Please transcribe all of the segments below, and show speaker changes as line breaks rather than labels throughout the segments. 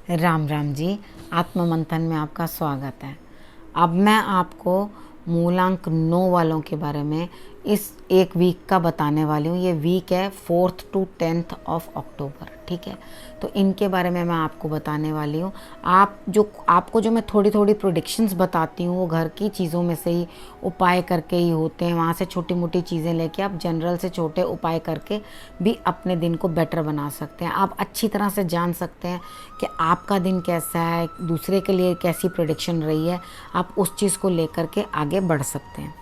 राम राम जी। आत्म मंथन में आपका स्वागत है। अब मैं आपको मूलांक 9 वालों के बारे में इस एक वीक का बताने वाली हूँ। ये वीक है 4th to 10th of October, ठीक है। तो इनके बारे में मैं आपको बताने वाली हूँ। आपको जो मैं थोड़ी थोड़ी प्रोडिक्शंस बताती हूँ वो घर की चीज़ों में से ही उपाय करके ही होते हैं। वहाँ से छोटी मोटी चीज़ें लेके आप जनरल से छोटे उपाय करके भी अपने दिन को बेटर बना सकते हैं। आप अच्छी तरह से जान सकते हैं कि आपका दिन कैसा है, दूसरे के लिए कैसी प्रेडिक्शन रही है। आप उस चीज़ को लेकर के आगे बढ़ सकते हैं।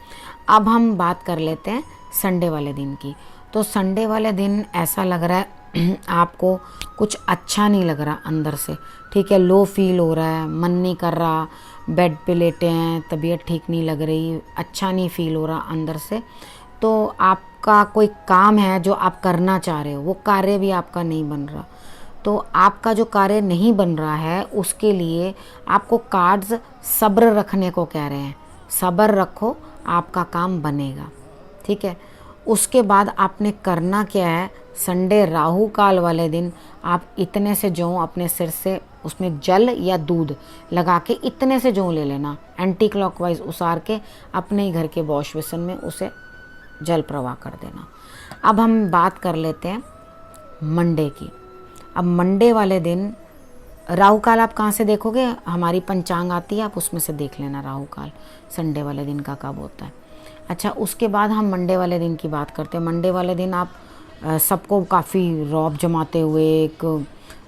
अब हम बात कर लेते हैं संडे वाले दिन की। तो संडे वाले दिन ऐसा लग रहा है आपको कुछ अच्छा नहीं लग रहा अंदर से, ठीक है। लो फील हो रहा है, मन नहीं कर रहा, बेड पे लेटे हैं, तबीयत ठीक नहीं लग रही, अच्छा नहीं फील हो रहा अंदर से। तो आपका कोई काम है जो आप करना चाह रहे हो, वो कार्य भी आपका नहीं बन रहा। तो आपका जो कार्य नहीं बन रहा है उसके लिए आपको कार्ड्स सब्र रखने को कह रहे हैं। सब्र रखो, आपका काम बनेगा, ठीक है। उसके बाद आपने करना क्या है, संडे राहु काल वाले दिन आप इतने से जौ अपने सिर से उसमें जल या दूध लगा के इतने से जौ ले लेना, एंटी क्लॉकवाइज उसार के अपने ही घर के वॉश बेसिन में उसे जल प्रवाह कर देना। अब हम बात कर लेते हैं मंडे की। अब मंडे वाले दिन राहु काल आप कहाँ से देखोगे, हमारी पंचांग आती है, आप उसमें से देख लेना राहु काल संडे वाले दिन का कब होता है। अच्छा, उसके बाद हम मंडे वाले दिन की बात करते हैं। मंडे वाले दिन आप सबको काफ़ी रौब जमाते हुए, एक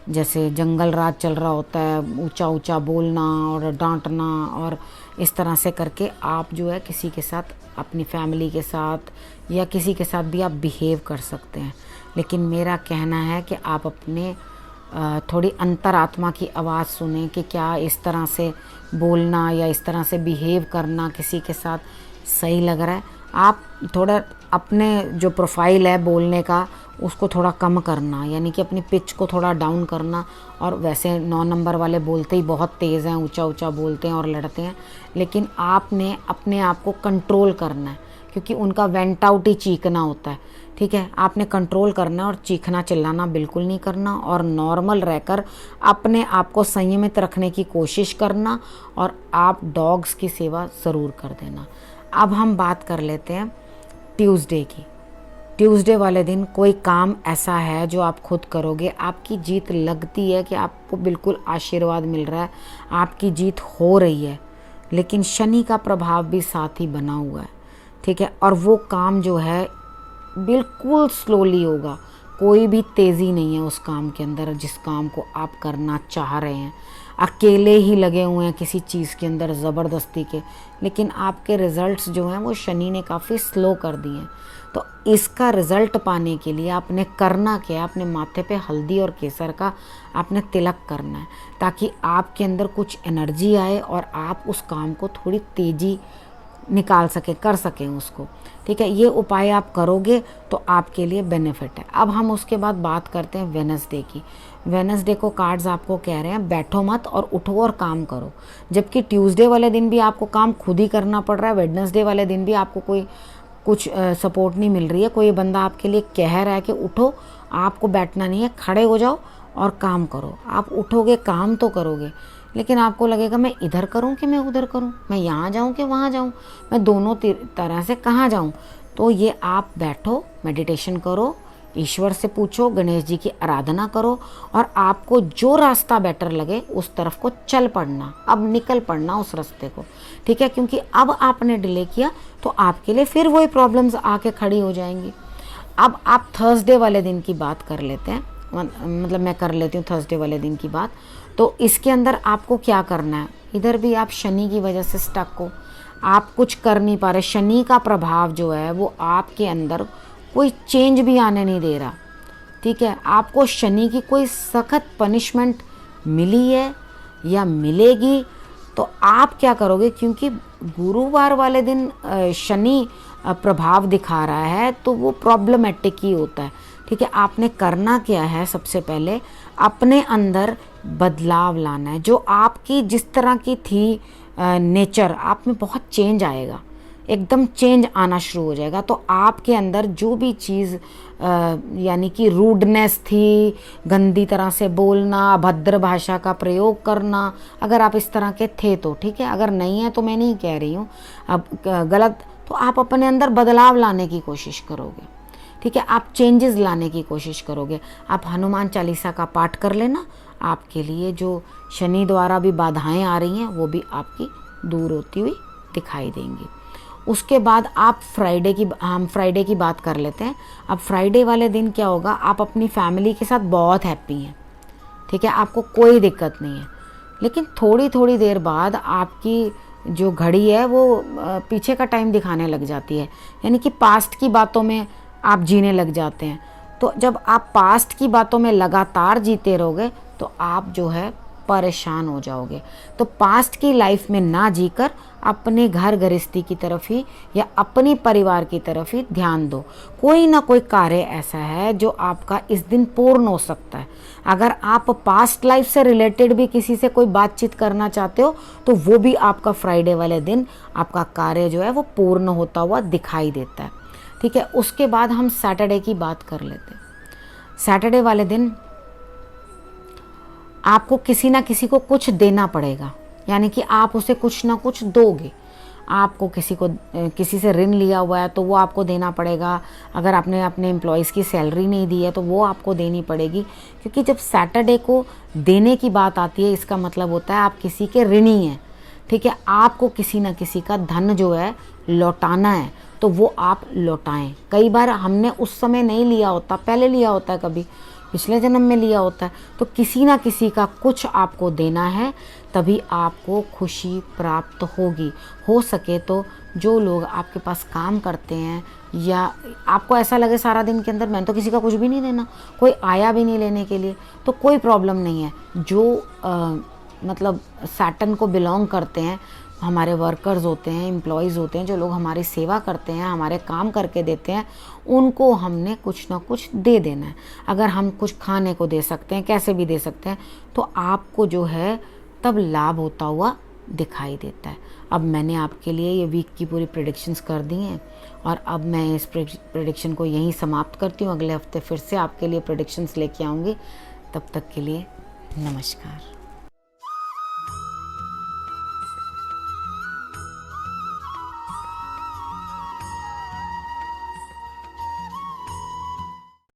जैसे जंगल राज चल रहा होता है, ऊंचा ऊंचा बोलना और डांटना, और इस तरह से करके आप जो है किसी के साथ, अपनी फैमिली के साथ या किसी के साथ भी आप बिहेव कर सकते हैं। लेकिन मेरा कहना है कि आप अपने थोड़ी अंतरात्मा की आवाज़ सुने कि क्या इस तरह से बोलना या इस तरह से बिहेव करना किसी के साथ सही लग रहा है। आप थोड़ा अपने जो प्रोफाइल है बोलने का उसको थोड़ा कम करना, यानी कि अपनी पिच को थोड़ा डाउन करना। और वैसे 9 नंबर वाले बोलते ही बहुत तेज़ हैं, ऊंचा ऊंचा बोलते हैं और लड़ते हैं, लेकिन आपने अपने आप को कंट्रोल करना है, क्योंकि उनका वेंट आउट ही चीखना होता है, ठीक है। आपने कंट्रोल करना और चीखना चिल्लाना बिल्कुल नहीं करना, और नॉर्मल रहकर अपने आप को संयमित रखने की कोशिश करना, और आप डॉग्स की सेवा ज़रूर कर देना। अब हम बात कर लेते हैं ट्यूसडे की। ट्यूसडे वाले दिन कोई काम ऐसा है जो आप खुद करोगे, आपकी जीत लगती है कि आपको बिल्कुल आशीर्वाद मिल रहा है, आपकी जीत हो रही है, लेकिन शनि का प्रभाव भी साथ ही बना हुआ है, ठीक है। और वो काम जो है बिल्कुल स्लोली होगा, कोई भी तेज़ी नहीं है उस काम के अंदर जिस काम को आप करना चाह रहे हैं। अकेले ही लगे हुए हैं किसी चीज़ के अंदर ज़बरदस्ती के, लेकिन आपके रिज़ल्ट्स जो हैं वो शनि ने काफ़ी स्लो कर दिए हैं। तो इसका रिज़ल्ट पाने के लिए आपने करना क्या है, अपने माथे पे हल्दी और केसर का आपने तिलक करना है, ताकि आपके अंदर कुछ एनर्जी आए और आप उस काम को थोड़ी तेज़ी निकाल सकें, कर सकें उसको, ठीक है। ये उपाय आप करोगे तो आपके लिए बेनिफिट है। अब हम उसके बाद बात करते हैं वेडनेसडे की। वेडनेसडे को कार्ड्स आपको कह रहे हैं बैठो मत और उठो और काम करो। जबकि ट्यूसडे वाले दिन भी आपको काम खुद ही करना पड़ रहा है, वेडनेसडे वाले दिन भी आपको कोई कुछ सपोर्ट नहीं मिल रही है। कोई बंदा आपके लिए कह रहा है कि उठो, आपको बैठना नहीं है, खड़े हो जाओ और काम करो। आप उठोगे, काम तो करोगे, लेकिन आपको लगेगा मैं इधर करूं कि मैं उधर करूं, मैं यहाँ जाऊं कि वहाँ जाऊं, मैं दोनों तरह से कहाँ जाऊं। तो ये आप बैठो, मेडिटेशन करो, ईश्वर से पूछो, गणेश जी की आराधना करो, और आपको जो रास्ता बेटर लगे उस तरफ को चल पड़ना, अब निकल पड़ना उस रास्ते को, ठीक है। क्योंकि अब आपने डिले किया तो आपके लिए फिर वही प्रॉब्लम्स आके खड़ी हो जाएंगी। अब आप थर्सडे वाले दिन की बात कर लेते हैं, मतलब मैं कर लेती हूँ थर्सडे वाले दिन की बात। तो इसके अंदर आपको क्या करना है, इधर भी आप शनि की वजह से स्टक हो, आप कुछ कर नहीं पा रहे। शनि का प्रभाव जो है वो आपके अंदर कोई चेंज भी आने नहीं दे रहा, ठीक है। आपको शनि की कोई सख्त पनिशमेंट मिली है या मिलेगी, तो आप क्या करोगे, क्योंकि गुरुवार वाले दिन शनि प्रभाव दिखा रहा है तो वो प्रॉब्लमेटिक ही होता है, ठीक है। आपने करना क्या है, सबसे पहले अपने अंदर बदलाव लाना है। जो आपकी जिस तरह की थी नेचर, आप में बहुत चेंज आएगा, एकदम चेंज आना शुरू हो जाएगा। तो आपके अंदर जो भी चीज़ यानी कि रूडनेस थी, गंदी तरह से बोलना, अभद्र भाषा का प्रयोग करना, अगर आप इस तरह के थे तो ठीक है, अगर नहीं है तो मैं नहीं कह रही हूँ अब गलत, तो आप अपने अंदर बदलाव लाने की कोशिश करोगे, ठीक है, आप चेंजेस लाने की कोशिश करोगे। आप हनुमान चालीसा का पाठ कर लेना, आपके लिए जो शनि द्वारा भी बाधाएं आ रही हैं वो भी आपकी दूर होती हुई दिखाई देंगी। उसके बाद आप हम फ्राइडे की बात कर लेते हैं। अब फ्राइडे वाले दिन क्या होगा, आप अपनी फैमिली के साथ बहुत हैप्पी हैं, ठीक है, आपको कोई दिक्कत नहीं है, लेकिन थोड़ी थोड़ी देर बाद आपकी जो घड़ी है वो पीछे का टाइम दिखाने लग जाती है, यानी कि पास्ट की बातों में आप जीने लग जाते हैं। तो जब आप पास्ट की बातों में लगातार जीते रहोगे तो आप जो है परेशान हो जाओगे। तो पास्ट की लाइफ में ना जीकर अपने घर गृहस्थी की तरफ ही या अपनी परिवार की तरफ ही ध्यान दो। कोई ना कोई कार्य ऐसा है जो आपका इस दिन पूर्ण हो सकता है। अगर आप पास्ट लाइफ से रिलेटेड भी किसी से कोई बातचीत करना चाहते हो तो वो भी आपका फ्राइडे वाले दिन आपका कार्य जो है वो पूर्ण होता हुआ दिखाई देता है, ठीक है। उसके बाद हम सैटरडे की बात कर लेते हैं। सैटरडे वाले दिन आपको किसी ना किसी को कुछ देना पड़ेगा, यानी कि आप उसे कुछ ना कुछ दोगे। आपको किसी से ऋण लिया हुआ है तो वो आपको देना पड़ेगा। अगर आपने अपने एम्प्लॉयज़ की सैलरी नहीं दी है तो वो आपको देनी पड़ेगी, क्योंकि जब सैटरडे को देने की बात आती है इसका मतलब होता है आप किसी के ऋणी हैं, ठीक है। आपको किसी ना किसी का धन जो है लौटाना है तो वो आप लौटाएं। कई बार हमने उस समय नहीं लिया होता, पहले लिया होता है, कभी पिछले जन्म में लिया होता है, तो किसी ना किसी का कुछ आपको देना है, तभी आपको खुशी प्राप्त होगी। हो सके तो जो लोग आपके पास काम करते हैं या आपको ऐसा लगे सारा दिन के अंदर मैंने तो किसी का कुछ भी नहीं देना, कोई आया भी नहीं लेने के लिए, तो कोई प्रॉब्लम नहीं है। जो मतलब सैटर्न को बिलोंग करते हैं, हमारे वर्कर्स होते हैं, एम्प्लॉयज़ होते हैं, जो लोग हमारी सेवा करते हैं, हमारे काम करके देते हैं, उनको हमने कुछ ना कुछ दे देना है। अगर हम कुछ खाने को दे सकते हैं, कैसे भी दे सकते हैं, तो आपको जो है तब लाभ होता हुआ दिखाई देता है। अब मैंने आपके लिए ये वीक की पूरी प्रेडिक्शंस कर दी हैं और अब मैं इस प्रेडिक्शन को यहीं समाप्त करती हूँ। अगले हफ्ते फिर से आपके लिए प्रेडिक्शंस लेके आऊँगी। तब तक के लिए नमस्कार।